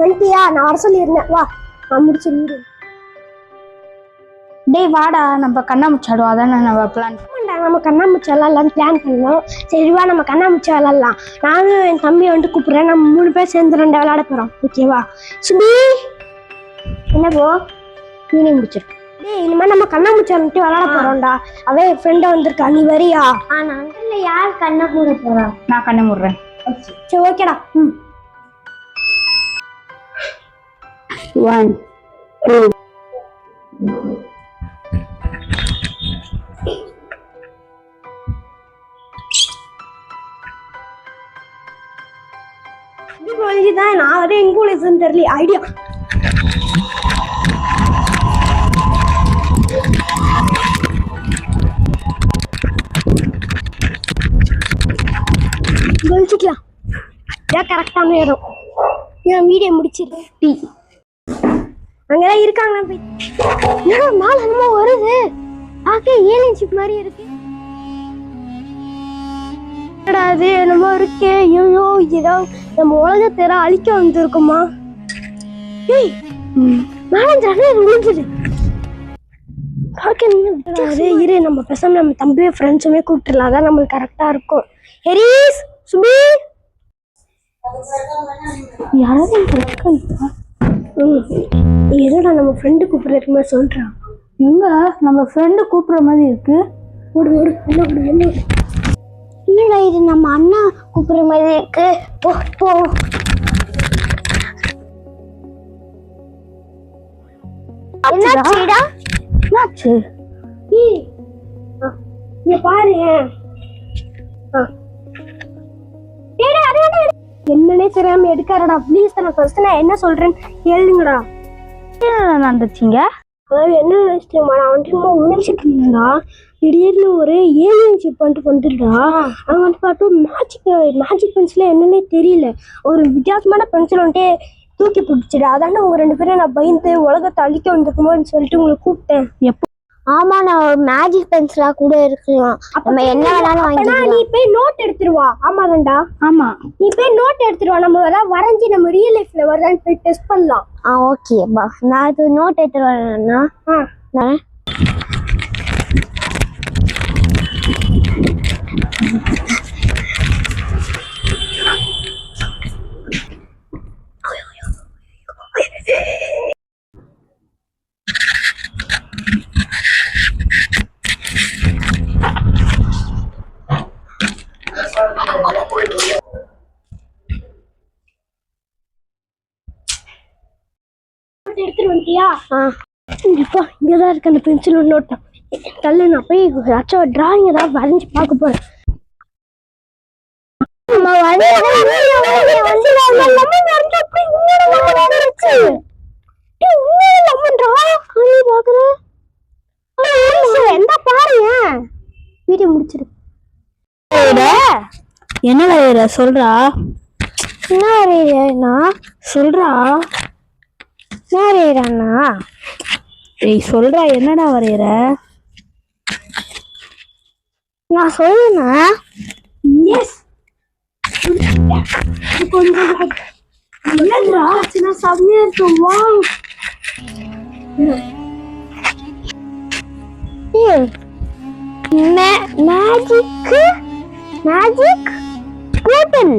வந்துட்டியா? நான் வர சொல்லியிருந்தேன். வா, நான் முடிச்சு. டேய் வாடா, நம்ம கண்ணாமூச்சி ஆடுவோம். அதானே நம்ம பிளான். நம்ம கண்ணாமூச்சி விளாட்லான்னு பிளான் பண்ணோம். சரிவா, நம்ம கண்ணாமூச்சி விளாட்லாம். நானும் என் தம்பியை வந்துட்டு கூப்பிட்றேன். நம்ம 3 பேர் சேர்ந்து 2 விளாட போகிறோம். ஓகேவா? சுபி, என்ன போ நீனே முடிச்சிருக்கு. டேய், இனிமேல் நம்ம கண்ணாமூச்சி வந்துட்டு விளாட போகிறோம்டா. அவன் என் ஃப்ரெண்டை வந்திருக்கா. நீ வரியா? நான் இல்லை. யார் கண்ணை மூட போகிறா? நான் கண்ணை மூடுறேன். சரி, ஓகேடா. 1 2 தான். நான் வர எங்க போலீஸ்ன்னு தெரியல. ஐடியா கழிச்சிக்கலாம். இதான் கரெக்டான இடம். நான் வீடியோ முடிச்சிருக்கேன். அங்கதான் இருக்காங்க. மேல என்னமோ வருது. ஏலியன் ஷிப் மாதிரி இருக்கு. அது என்னமோ இருக்கே. ஐயோ, இதோ நம்ம உலகத்தை அழிக்க வந்துருக்குமா? ஏய், விழுந்துது. இரு, நம்ம பேசாம நம்ம தம்பியை ஃப்ரெண்ட்ஸுமே கூப்பிட்டுலாம். அதான் நம்மளுக்கு கரெக்டா இருக்கும். ஹெரீஸ், சுபி, யாராவது என்னடா நம்ம ஃப்ரெண்டு கூப்பிடுற மாதிரி சொல்றான். எங்க நம்ம ஃப்ரெண்டு கூப்பிடுற மாதிரி இருக்கு. ஓடு ஓடு, என்ன என்னடா இது? நம்ம அண்ணா கூப்பிடுற மாதிரி இருக்கு. போ போ. என்னாச்சுடா? என்னாச்சு? நீ பாரு. என்னன்னே தெரியாம எடுக்காரடா. ப்ளீஸ், நான் ஃபர்ஸ்ட் நான் என்ன சொல்றேன்னு கேளுங்கடா. என்ன நடந்துச்சுங்க? என்ன நினைச்சிட்டேமா, நான் வந்துட்டு உணர்ச்சிட்டு இருந்தேன்டா. திடீர்னு ஒரு ஏலியன் ஷிப் வந்துட்டு வந்துடுடா. அவங்க வந்துட்டு பார்த்து மேஜிக் பென்சில் என்னன்னே தெரியல. ஒரு வித்தியாசமான பென்சில் வந்துட்டு தூக்கி பிடிச்சிடு. அதான உங்க 2 பேரும் நான் பயந்து உலகத்தை அழிக்க வந்திருக்குமோன்னு சொல்லிட்டு உங்களை கூப்பிட்டேன். எப்போ? ஆமா, நான் ஒரு மேஜிக் பென்சிலா கூட இருக்கலாம். நம்ம என்ன வேணாலும் வாங்கிக்கலாம். நீ போய் நோட் எடுத்துருவா. ஆமாடா. ஆமா, நீ போய் நோட் எடுத்துருவா. நம்ம வரைஞ்சி நம்ம ரியல் லைஃப்ல வரலான்னு போய் டெஸ்ட் பண்ணலாம். ஓகே பா. நான் அது நோட் எடுத்துட்டு வரேன்னா நான் எடுத்துட்டு வந்துட்டியா? கண்டிப்பா இங்கதான் இருக்கு அந்த பென்சில் நோட். கல்லு, நான் போய் ஏதாச்சும் டிராயிங் ஏதாவது வரைஞ்சி பார்க்க போறேன். வீடியோ முடிச்சிரு. என்ன வரையற? சொல்றா. என்ன வரையறா? சொல்றா. என்ன வரையறானா? ஏய், சொல்றா, என்னடா வரையற? நான் சொல்லுறேன். எஸ், கொஞ்சம் என்னடா சின்ன சமையா இருக்கு. Wow, magic போட்டல்.